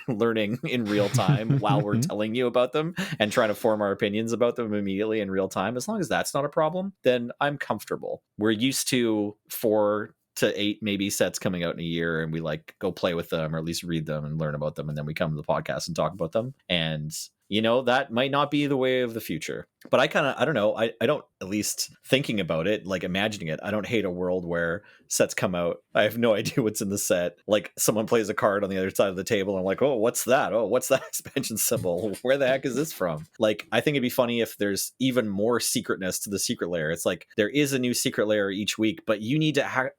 learning in real time while we're telling you about them and trying to form our opinions about them immediately in real time. As long as that's not a problem, then I'm comfortable. We're used to 4 to 8 maybe sets coming out in a year, and we go play with them or at least read them and learn about them, and then we come to the podcast and talk about them. And that might not be the way of the future, but I don't know, I don't, at least thinking about it, imagining it, I don't hate a world where sets come out, I have no idea what's in the set, someone plays a card on the other side of the table and I'm like, oh, what's that? Oh, what's that expansion symbol? Where the heck is this from? I think it'd be funny if there's even more secretness to the secret lair. It's there is a new secret lair each week, but you need to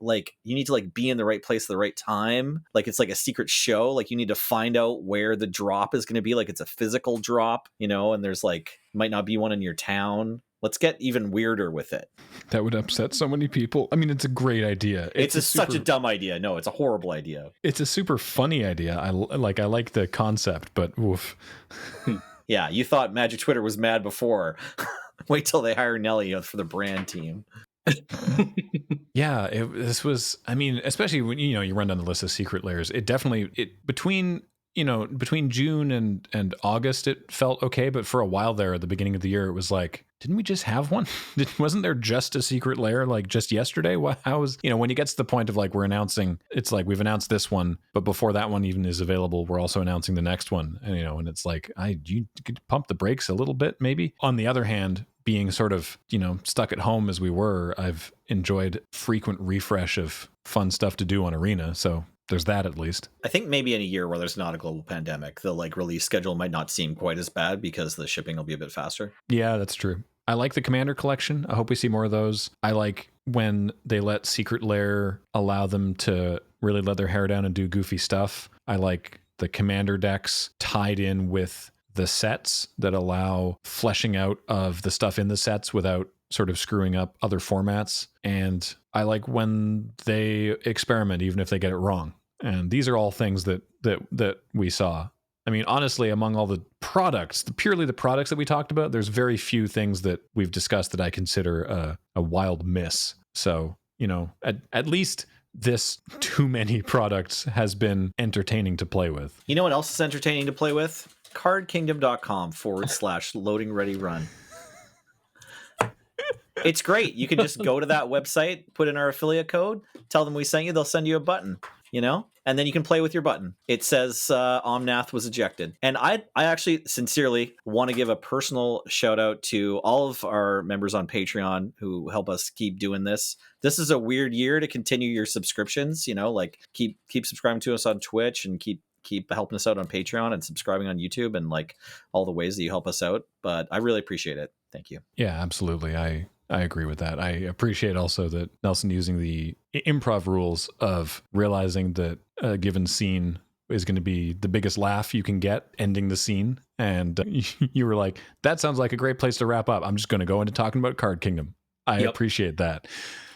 be in the right place at the right time. It's like a secret show. You need to find out where the drop is going to be. It's a physical drop, and there's might not be one in your town. Let's get even weirder with it. That would upset so many people. I mean, it's a great idea. Such a dumb idea. No, it's a horrible idea. It's a super funny idea. I like the concept, but oof. Yeah, you thought Magic Twitter was mad before. Wait till they hire Nelly for the brand team. Yeah, this was, I mean, especially when, you run down the list of secret lairs, between June and August, it felt okay. But for a while there at the beginning of the year, it was didn't we just have one? Wasn't there just a secret lair just yesterday? How was, when you get to the point of we're announcing, it's we've announced this one, but before that one even is available, we're also announcing the next one. And, and it's you could pump the brakes a little bit, maybe. On the other hand, being sort of, stuck at home as we were, I've enjoyed frequent refresh of fun stuff to do on Arena. So there's that, at least. I think maybe in a year where there's not a global pandemic, the release schedule might not seem quite as bad because the shipping will be a bit faster. Yeah, that's true. I like the Commander collection. I hope we see more of those. I like when they let Secret Lair allow them to really let their hair down and do goofy stuff. I like the Commander decks tied in with the sets that allow fleshing out of the stuff in the sets without sort of screwing up other formats. And I like when they experiment, even if they get it wrong. And these are all things that we saw. I mean, honestly, among all the products, purely the products that we talked about, there's very few things that we've discussed that I consider a wild miss. So, at least this too many products has been entertaining to play with. You know what else is entertaining to play with? cardkingdom.com/loading ready run. It's great. You can just go to that website, put in our affiliate code, tell them we sent you, they'll send you a button, and then you can play with your button. It says Omnath was ejected. And I actually sincerely want to give a personal shout out to all of our members on Patreon who help us keep doing this. This is a weird year to continue your subscriptions, like keep subscribing to us on Twitch and keep helping us out on Patreon and subscribing on YouTube and like all the ways that you help us out. But I really appreciate it. Thank you. Yeah, absolutely. I agree with that. I appreciate also that Nelson using the improv rules of realizing that a given scene is going to be the biggest laugh you can get ending the scene. And you were like, that sounds like a great place to wrap up. I'm just going to go into talking about Card Kingdom. I appreciate that.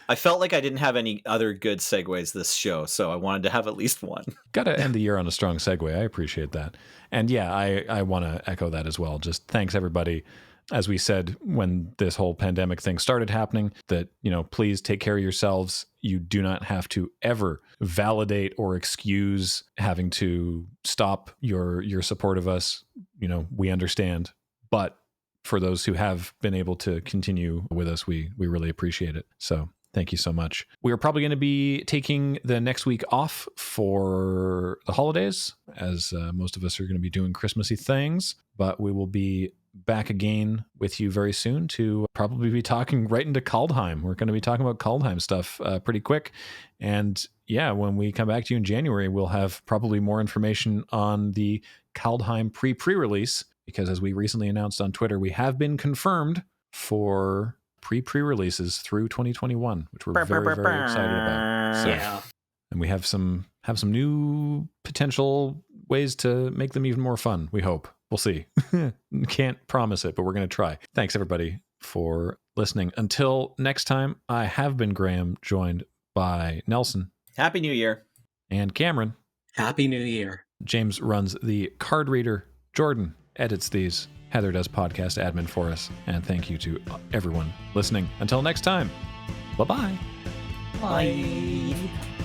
I felt like I didn't have any other good segues this show, so I wanted to have at least one. Got to end the year on a strong segue. I appreciate that. And yeah, I want to echo that as well. Just thanks everybody. As we said, when this whole pandemic thing started happening, that, please take care of yourselves. You do not have to ever validate or excuse having to stop your support of us. We understand. But for those who have been able to continue with us, we really appreciate it. So thank you so much. We are probably going to be taking the next week off for the holidays, as most of us are going to be doing Christmassy things, but we will be back again with you very soon to probably be talking right into Kaldheim. We're going to be talking about Kaldheim stuff pretty quick. And yeah, when we come back to you in January, we'll have probably more information on the Kaldheim pre-release, because as we recently announced on Twitter, we have been confirmed for pre-releases through 2021, which we're very, very excited about. So, Yeah. And we have some new potential ways to make them even more fun, we hope. We'll see. Can't promise it, but we're going to try. Thanks, everybody, for listening. Until next time, I have been Graham, joined by Nelson. Happy New Year. And Cameron. Happy New Year. James runs the card reader. Jordan edits these. Heather does podcast admin for us. And thank you to everyone listening. Until next time, bye-bye. Bye.